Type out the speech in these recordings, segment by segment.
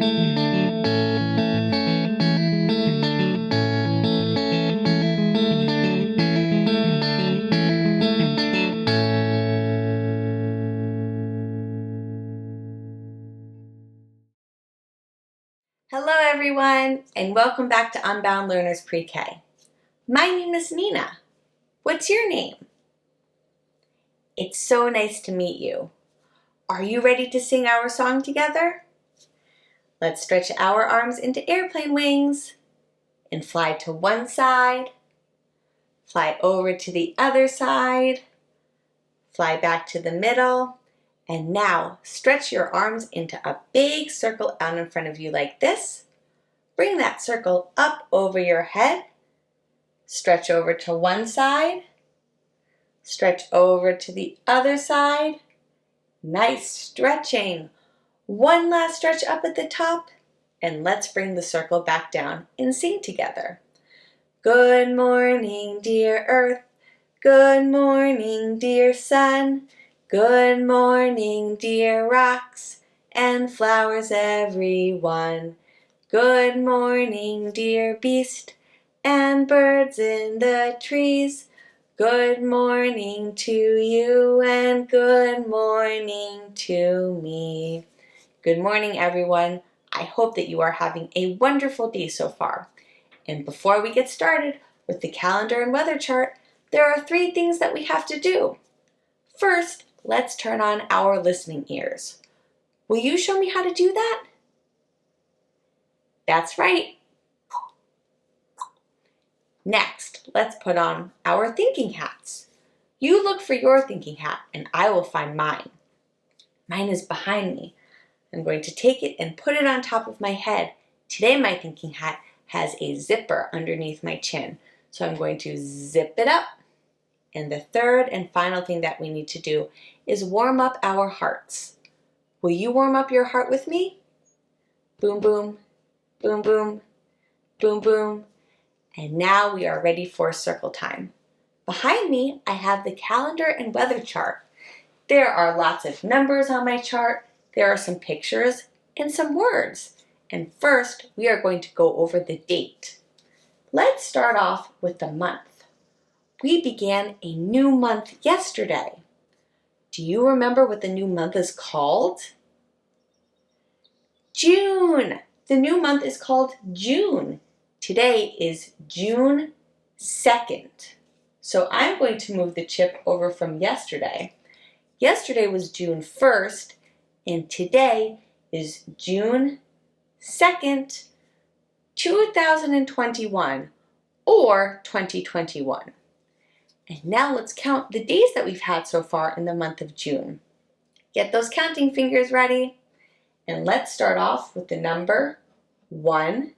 Hello everyone, and welcome back to Unbound Learners Pre-K. My name is Nina. What's your name? It's so nice to meet you. Are you ready to sing our song together? Let's stretch our arms into airplane wings and fly to one side, fly over to the other side, fly back to the middle, and now stretch your arms into a big circle out in front of you like this. Bring that circle up over your head. Stretch over to one side. Stretch over to the other side. Nice stretching. One last stretch up at the top. And let's bring the circle back down and sing together. Good morning, dear Earth. Good morning, dear Sun. Good morning, dear rocks and flowers, everyone. Good morning, dear beast and birds in the trees. Good morning to you and good morning to me. Good morning, everyone. I hope that you are having a wonderful day so far. And before we get started with the calendar and weather chart, there are 3 things that we have to do. First, let's turn on our listening ears. Will you show me how to do that? That's right. Next, let's put on our thinking hats. You look for your thinking hat and I will find mine. Mine is behind me. I'm going to take it and put it on top of my head. Today my thinking hat has a zipper underneath my chin. So I'm going to zip it up. And the third and final thing that we need to do is warm up our hearts. Will you warm up your heart with me? Boom, boom, boom, boom, boom, boom. And now we are ready for circle time. Behind me, I have the calendar and weather chart. There are lots of numbers on my chart. There are some pictures and some words. And first, we are going to go over the date. Let's start off with the month. We began a new month yesterday. Do you remember what the new month is called? June. The new month is called June. Today is June 2nd. So I'm going to move the chip over from yesterday. Yesterday was June 1st, and today is June 2nd, 2021, or 2021. And now let's count the days that we've had so far in the month of June. Get those counting fingers ready. And let's start off with the number 1,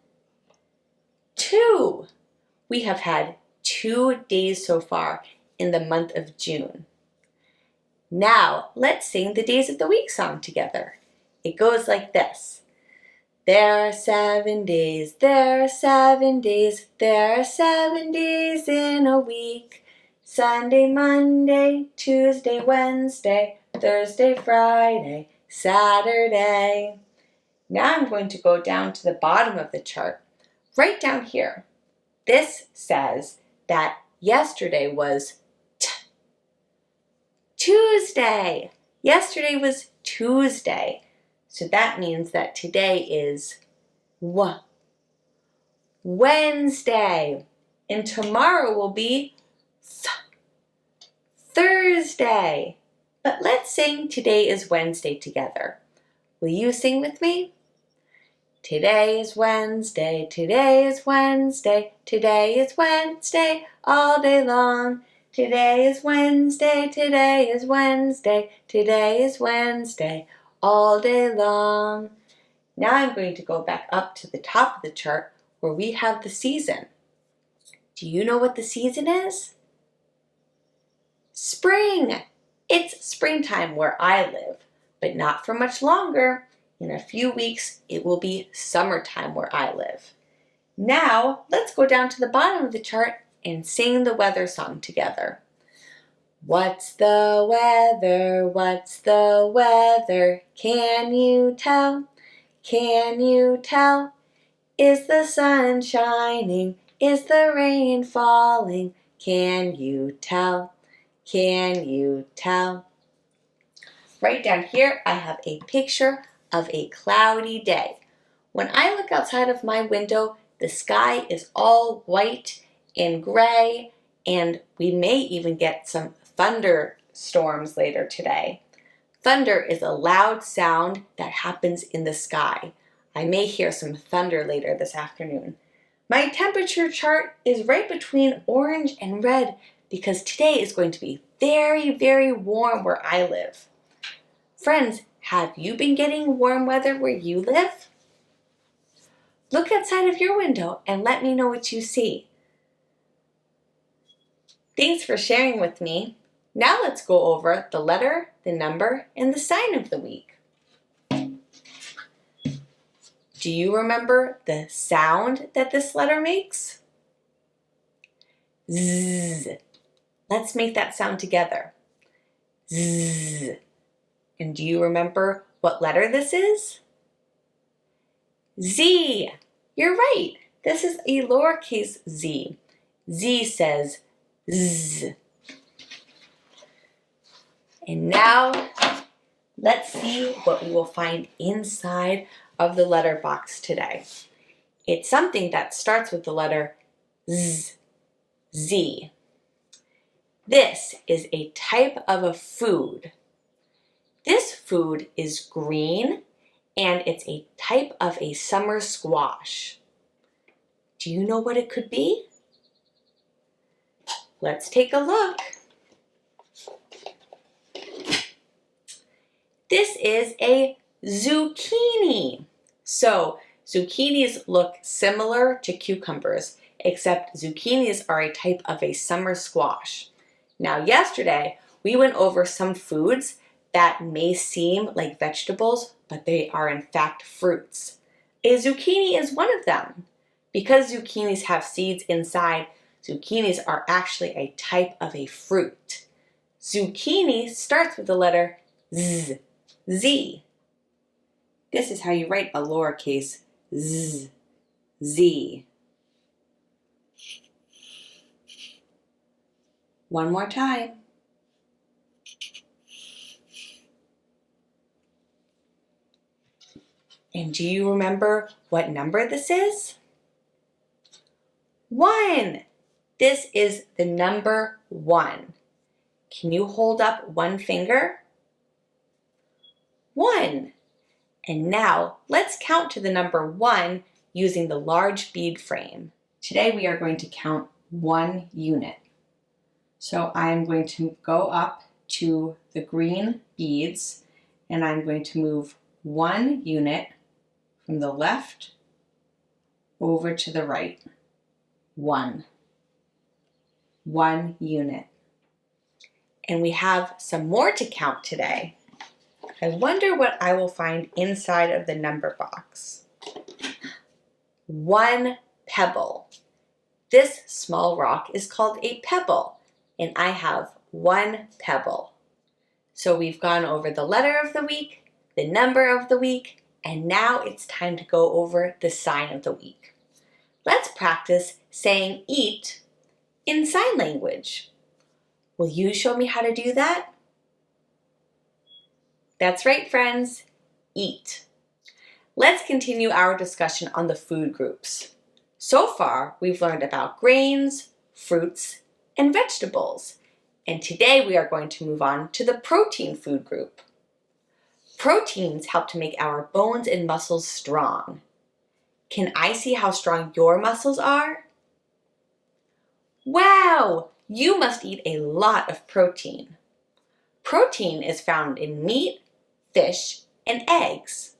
2. We have had 2 days so far in the month of June. Now, let's sing the Days of the Week song together. It goes like this. There are 7 days, there are 7 days, there are 7 days in a week. Sunday, Monday, Tuesday, Wednesday, Thursday, Friday, Saturday. Now I'm going to go down to the bottom of the chart, right down here. This says that yesterday was Tuesday. Yesterday was Tuesday. So that means that today is Wednesday. And tomorrow will be Thursday. But let's sing Today is Wednesday together. Will you sing with me? Today is Wednesday, today is Wednesday, today is Wednesday all day long. Today is Wednesday, today is Wednesday, today is Wednesday all day long. Now I'm going to go back up to the top of the chart where we have the season. Do you know what the season is? Spring. It's springtime where I live, but not for much longer. In a few weeks, it will be summertime where I live. Now, let's go down to the bottom of the chart and sing the weather song together. What's the weather? What's the weather? Can you tell? Can you tell? Is the sun shining? Is the rain falling? Can you tell? Can you tell? Right down here, I have a picture of a cloudy day. When I look outside of my window, the sky is all white and gray, and we may even get some thunderstorms later today. Thunder is a loud sound that happens in the sky. I may hear some thunder later this afternoon. My temperature chart is right between orange and red because today is going to be very, very warm where I live. Friends, have you been getting warm weather where you live? Look outside of your window and let me know what you see. Thanks for sharing with me. Now let's go over the letter, the number, and the sign of the week. Do you remember the sound that this letter makes? Z. Let's make that sound together. Z. And do you remember what letter this is? Z. You're right. This is a lowercase z. Z says Z. And now let's see what we will find inside of the letter box today. It's something that starts with the letter Z. Z. This is a type of a food. This food is green and it's a type of a summer squash. Do you know what it could be? Let's take a look. This is a zucchini. So zucchinis look similar to cucumbers, except zucchinis are a type of a summer squash. Now yesterday, we went over some foods that may seem like vegetables, but they are in fact fruits. A zucchini is one of them. Because zucchinis have seeds inside, zucchinis are actually a type of a fruit. Zucchini starts with the letter Z. Z. This is how you write a lowercase z. Z. One more time. And do you remember what number this is? 1. This is the number 1. Can you hold up one finger? 1. And now let's count to the number 1 using the large bead frame. Today we are going to count 1 unit. So I'm going to go up to the green beads and I'm going to move 1 unit from the left over to the right. 1. 1 unit. And we have some more to count today. I wonder what I will find inside of the number box. 1 pebble. This small rock is called a pebble, and I have 1 pebble. So we've gone over the letter of the week, the number of the week, and now it's time to go over the sign of the week. Let's practice saying eat in sign language. Will you show me how to do that? That's right, friends. Eat. Let's continue our discussion on the food groups. So far, we've learned about grains, fruits, and vegetables. And today we are going to move on to the protein food group. Proteins help to make our bones and muscles strong. Can I see how strong your muscles are? Wow! You must eat a lot of protein. Protein is found in meat, fish, and eggs,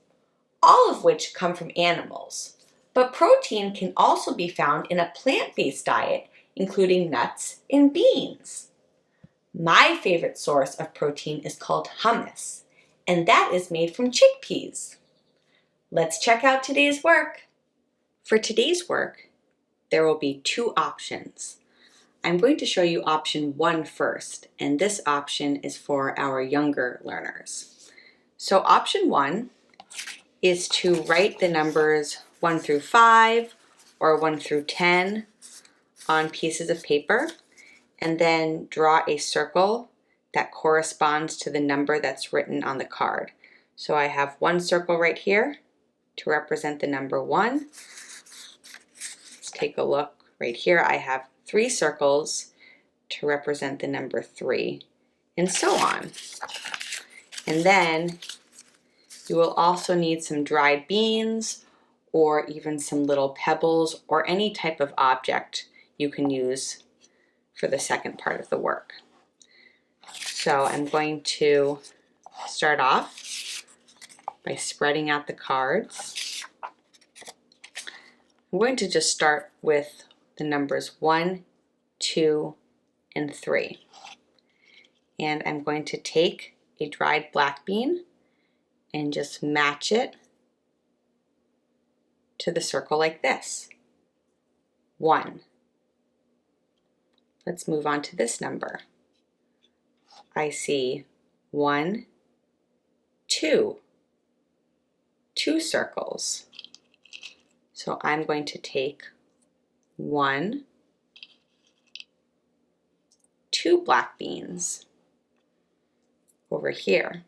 all of which come from animals. But protein can also be found in a plant-based diet, including nuts and beans. My favorite source of protein is called hummus, and that is made from chickpeas. Let's check out today's work. For today's work, there will be 2 options. I'm going to show you option 1 first, and this option is for our younger learners. So option 1 is to write the numbers 1 through 5 or 1 through 10 on pieces of paper, and then draw a circle that corresponds to the number that's written on the card. So I have one circle right here to represent the number 1. Let's take a look right here. I have 3 circles to represent the number 3, and so on. And then you will also need some dried beans or even some little pebbles or any type of object you can use for the second part of the work. So I'm going to start off by spreading out the cards. I'm going to just start with the numbers 1, 2, and 3. And I'm going to take a dried black bean and just match it to the circle like this. 1. Let's move on to this number. I see 1, 2. 2 circles. So I'm going to take 1, 2 black beans. Over here,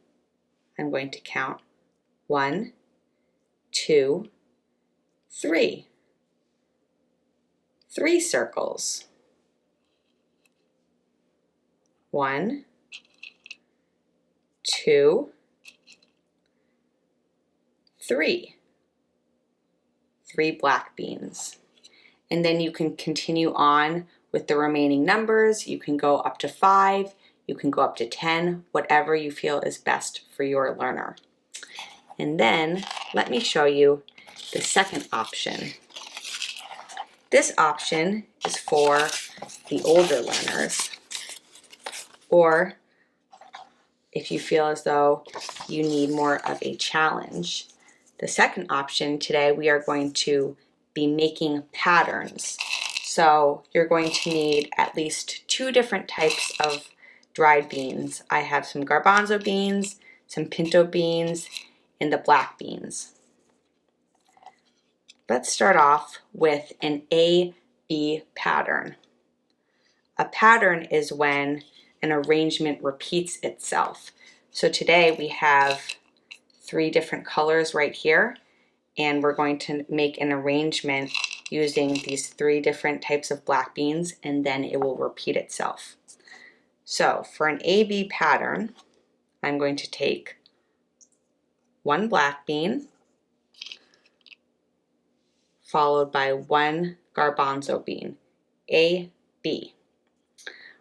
I'm going to count 1, 2, 3. 3 circles. 1, 2, 3. 3 black beans. And then you can continue on with the remaining numbers. You can go up to 5, you can go up to 10, whatever you feel is best for your learner. And then let me show you the second option. This option is for the older learners, or if you feel as though you need more of a challenge. The second option today, we are going to be making patterns. So you're going to need at least 2 different types of dried beans. I have some garbanzo beans, some pinto beans, and the black beans. Let's start off with an A-B pattern. A pattern is when an arrangement repeats itself. So today we have 3 different colors right here, and we're going to make an arrangement using these 3 different types of black beans, and then it will repeat itself. So for an A-B pattern, I'm going to take 1 black bean followed by 1 garbanzo bean, A-B.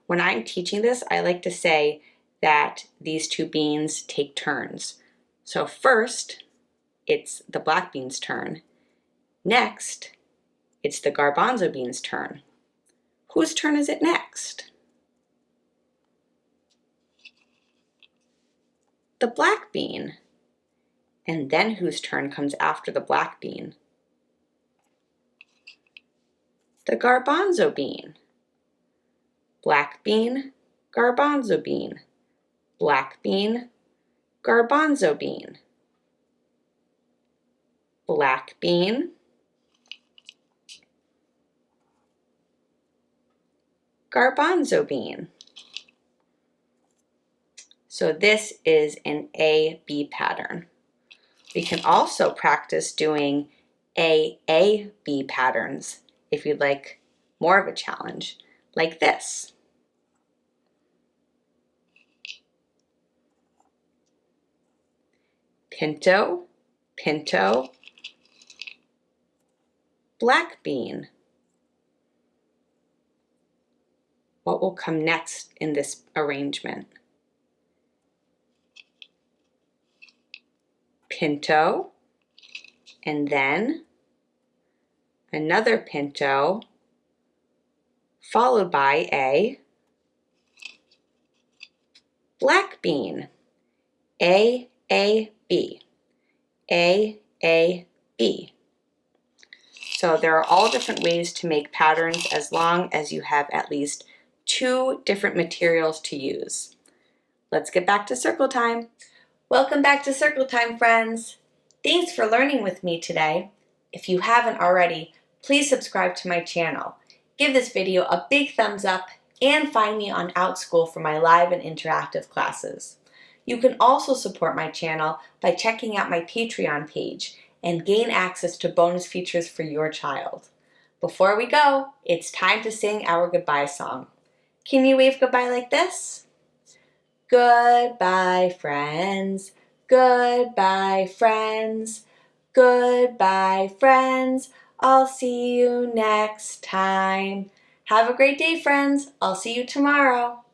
When I'm teaching this, I like to say that these 2 beans take turns. So first, it's the black bean's turn. Next, it's the garbanzo bean's turn. Whose turn is it next? The black bean. And then whose turn comes after the black bean? The garbanzo bean. Black bean, garbanzo bean. Black bean, garbanzo bean. Black bean, garbanzo bean. So this is an A-B pattern. We can also practice doing A-A-B patterns if you'd like more of a challenge, like this. Pinto, pinto, black bean. What will come next in this arrangement? Pinto, and then another pinto, followed by a black bean. A, B. A, B. So there are all different ways to make patterns as long as you have at least 2 different materials to use. Let's get back to circle time. Welcome back to circle time, friends. Thanks for learning with me today. If you haven't already, please subscribe to my channel. Give this video a big thumbs up and find me on OutSchool for my live and interactive classes. You can also support my channel by checking out my Patreon page and gain access to bonus features for your child. Before we go, it's time to sing our goodbye song. Can you wave goodbye like this? Goodbye, friends. Goodbye, friends. Goodbye, friends. I'll see you next time. Have a great day, friends. I'll see you tomorrow.